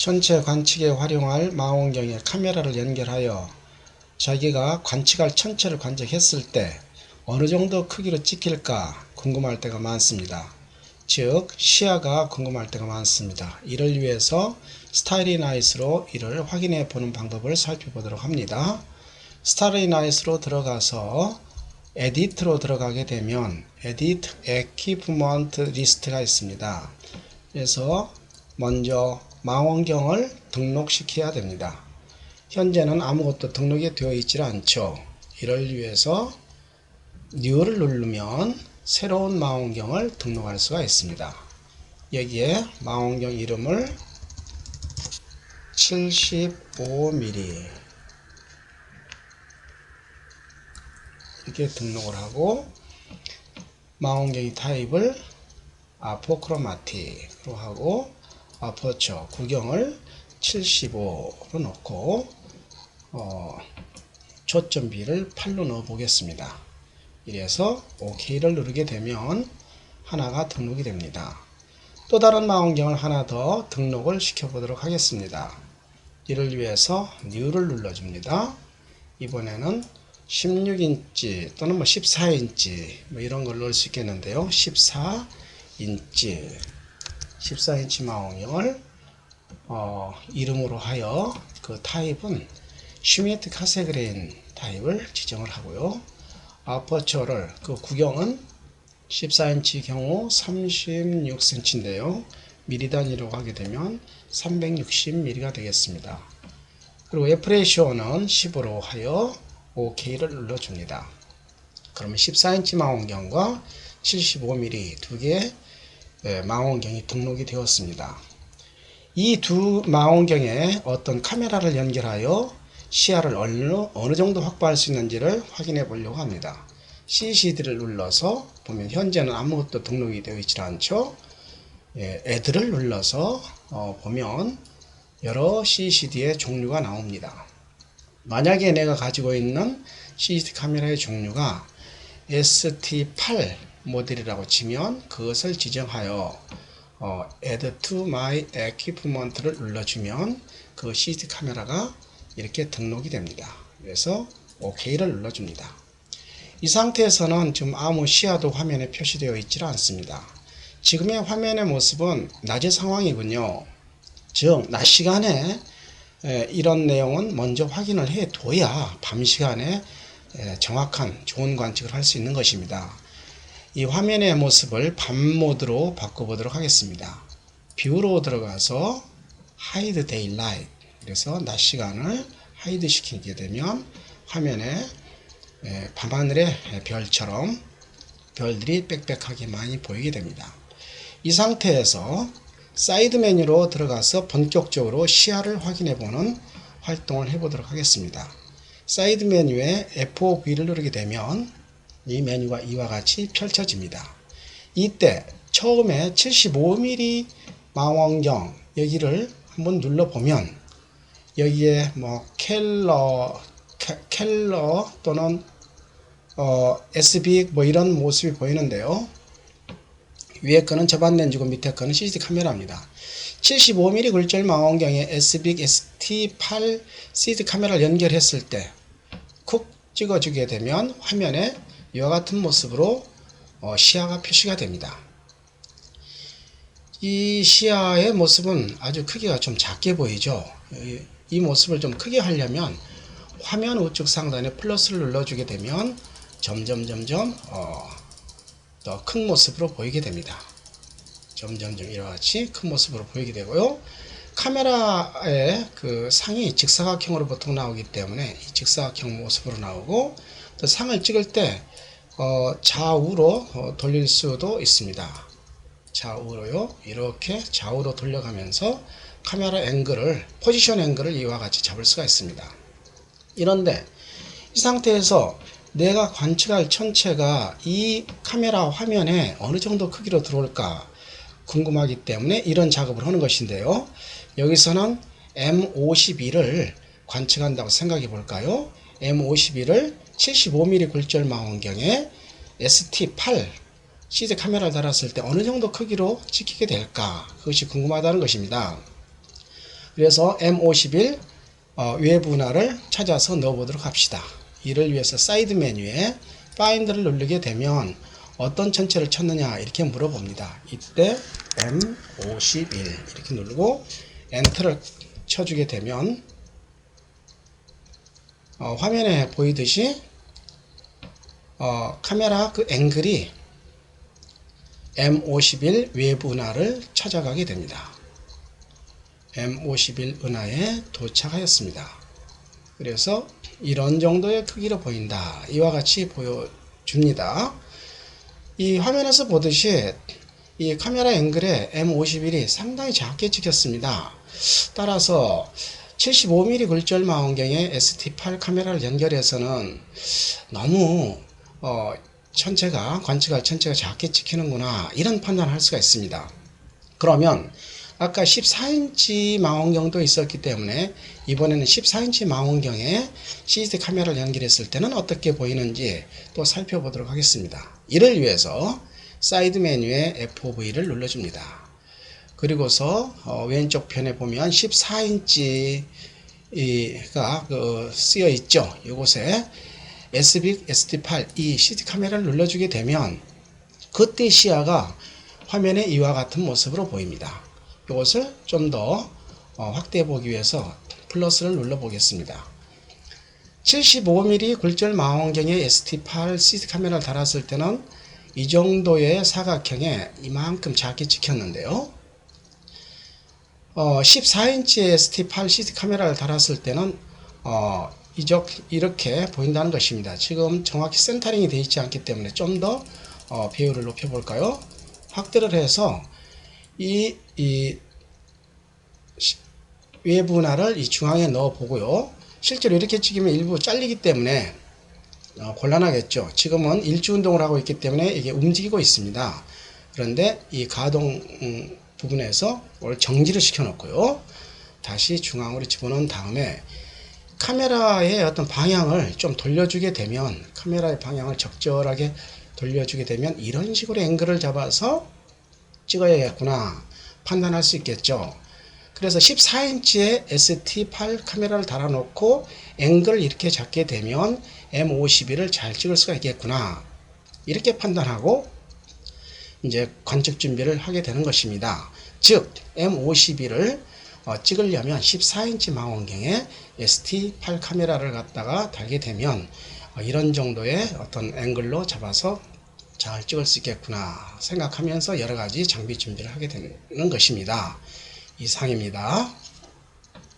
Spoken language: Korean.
전체 관측에 활용할 망원경에 카메라를 연결하여 자기가 관측할 천체를 관측했을 때 어느 정도 크기로 찍힐까 궁금할 때가 많습니다. 즉 시야가 궁금할 때가 많습니다. 이를 위해서 스타리 나잇으로 이를 확인해 보는 방법을 살펴보도록 합니다. 스타리 나잇으로 들어가서 에디트로 들어가게 되면 에디트 에퀴프먼트 리스트가 있습니다. 그래서 먼저 망원경을 등록시켜야 됩니다. 현재는 아무것도 등록이 되어 있지 않죠. 이를 위해서 New를 누르면 새로운 망원경을 등록할 수가 있습니다. 여기에 망원경 이름을 75mm 이렇게 등록을 하고 망원경의 타입을 아포크로마틱으로 하고 아퍼처 구경을 75로 놓고 초점비를 8로 넣어 보겠습니다. 이래서 OK를 누르게 되면 하나가 등록이 됩니다. 또 다른 망원경을 하나 더 등록을 시켜 보도록 하겠습니다. 이를 위해서 New를 눌러줍니다. 이번에는 16인치 또는 14인치 이런 걸 넣을 수 있겠는데요. 14인치 망원경을 이름으로 하여 그 타입은 슈미트 카세그레인 타입을 지정을 하고요. 아퍼처를 그 구경은 14인치 경우 36cm인데요. 미리 단위로 하게 되면 360mm가 되겠습니다. 그리고 F레이시오는 10으로 하여 OK를 눌러줍니다. 그러면 14인치 망원경과 75mm 두 개의 망원경이 등록이 되었습니다. 이 두 망원경에 어떤 카메라를 연결하여 시야를 어느 정도 확보할 수 있는지를 확인해 보려고 합니다. CCD를 눌러서 보면 현재는 아무것도 등록이 되어 있지 않죠. Add를 눌러서 보면 여러 CCD의 종류가 나옵니다. 만약에 내가 가지고 있는 CCD 카메라의 종류가 ST8 모델이라고 치면 그것을 지정하여 Add to my equipment를 눌러주면 그 CCD 카메라가 이렇게 등록이 됩니다. 그래서 OK를 눌러줍니다. 이 상태에서는 지금 아무 시야도 화면에 표시되어 있지 않습니다. 지금의 화면의 모습은 낮의 상황이군요. 즉 낮 시간에 이런 내용은 먼저 확인을 해 둬야 밤 시간에 정확한 좋은 관측을 할 수 있는 것입니다. 이 화면의 모습을 밤 모드로 바꿔보도록 하겠습니다. 뷰로 들어가서 Hide Daylight, 그래서 낮 시간을 하이드 시키게 되면 화면에 밤하늘의 별처럼 별들이 빽빽하게 많이 보이게 됩니다. 이 상태에서 사이드 메뉴로 들어가서 본격적으로 시야를 확인해 보는 활동을 해보도록 하겠습니다. 사이드 메뉴에 FOV를 누르게 되면 이 메뉴가 이와 같이 펼쳐집니다. 이때 처음에 75mm 망원경 여기를 한번 눌러보면 여기에 켈러 또는 SB 이런 모습이 보이는데요. 위에 거는 저반 렌즈고 밑에 거는 CCD 카메라입니다. 75mm 굴절 망원경에 SBIC ST8 CCD 카메라를 연결했을 때 쿡 찍어주게 되면 화면에 이와 같은 모습으로 시야가 표시가 됩니다. 이 시야의 모습은 아주 크기가 좀 작게 보이죠. 이 모습을 좀 크게 하려면 화면 우측 상단에 플러스를 눌러주게 되면 점점 더 큰 모습으로 보이게 됩니다. 점점 이와 같이 큰 모습으로 보이게 되고요. 카메라의 그 상이 직사각형으로 보통 나오기 때문에 이 직사각형 모습으로 나오고 또 상을 찍을 때 좌우로 돌릴 수도 있습니다. 좌우로요. 이렇게 좌우로 돌려가면서 카메라 앵글을 포지션 앵글을 이와 같이 잡을 수가 있습니다. 이런데 이 상태에서 내가 관측할 천체가 이 카메라 화면에 어느 정도 크기로 들어올까 궁금하기 때문에 이런 작업을 하는 것인데요. 여기서는 M52를 관측한다고 생각해 볼까요? M52를 75mm 굴절 망원경에 ST8 CCD 카메라를 달았을 때 어느 정도 크기로 찍히게 될까? 그것이 궁금하다는 것입니다. 그래서 M51 외부 운하를 찾아서 넣어보도록 합시다. 이를 위해서 사이드 메뉴에 Find를 누르게 되면 어떤 천체를 찾느냐 이렇게 물어봅니다. 이때 M51 이렇게 누르고 엔터를 쳐주게 되면 화면에 보이듯이 카메라 그 앵글이 M51 외부 은하를 찾아가게 됩니다. M51 은하에 도착하였습니다. 그래서 이런 정도의 크기로 보인다. 이와 같이 보여줍니다. 이 화면에서 보듯이 이 카메라 앵글에 M51이 상당히 작게 찍혔습니다. 따라서 75mm 굴절 망원경에 ST8 카메라를 연결해서는 너무 관측할 천체가 작게 찍히는구나 이런 판단을 할 수가 있습니다. 그러면 아까 14인치 망원경도 있었기 때문에 이번에는 14인치 망원경에 CCD 카메라를 연결했을 때는 어떻게 보이는지 또 살펴보도록 하겠습니다. 이를 위해서 사이드 메뉴에 FOV를 눌러줍니다. 그리고서 왼쪽 편에 보면 14인치가 쓰여 있죠. 이곳에 SBIC ST8 이 CCD 카메라를 눌러주게 되면 그때 시야가 화면에 이와 같은 모습으로 보입니다. 이것을 좀 더 확대해 보기 위해서 플러스를 눌러 보겠습니다. 75mm 굴절 망원경에 ST8 CCD 카메라를 달았을 때는 이 정도의 사각형에 이만큼 작게 찍혔는데요. 14인치의 ST8 CCD 카메라를 달았을 때는 이렇게 보인다는 것입니다. 지금 정확히 센터링이 되어 있지 않기 때문에 좀 더 배율을 높여 볼까요? 확대를 해서 이 외부 은하를 이 중앙에 넣어 보고요. 실제로 이렇게 찍으면 일부 잘리기 때문에 곤란하겠죠. 지금은 일주 운동을 하고 있기 때문에 이게 움직이고 있습니다. 그런데 이 가동 부분에서 정지를 시켜 놓고요. 다시 중앙으로 집어넣은 다음에 카메라의 어떤 방향을 좀 돌려주게 되면 카메라의 방향을 적절하게 돌려주게 되면 이런 식으로 앵글을 잡아서 찍어야겠구나 판단할 수 있겠죠. 그래서 14인치의 ST8 카메라를 달아놓고 앵글을 이렇게 잡게 되면 M51을 잘 찍을 수가 있겠구나 이렇게 판단하고 이제 관측 준비를 하게 되는 것입니다. 즉 M51을 찍으려면 14인치 망원경에 ST8 카메라를 갖다가 달게 되면 이런 정도의 어떤 앵글로 잡아서 잘 찍을 수 있겠구나 생각하면서 여러가지 장비 준비를 하게 되는 것입니다. 이상입니다.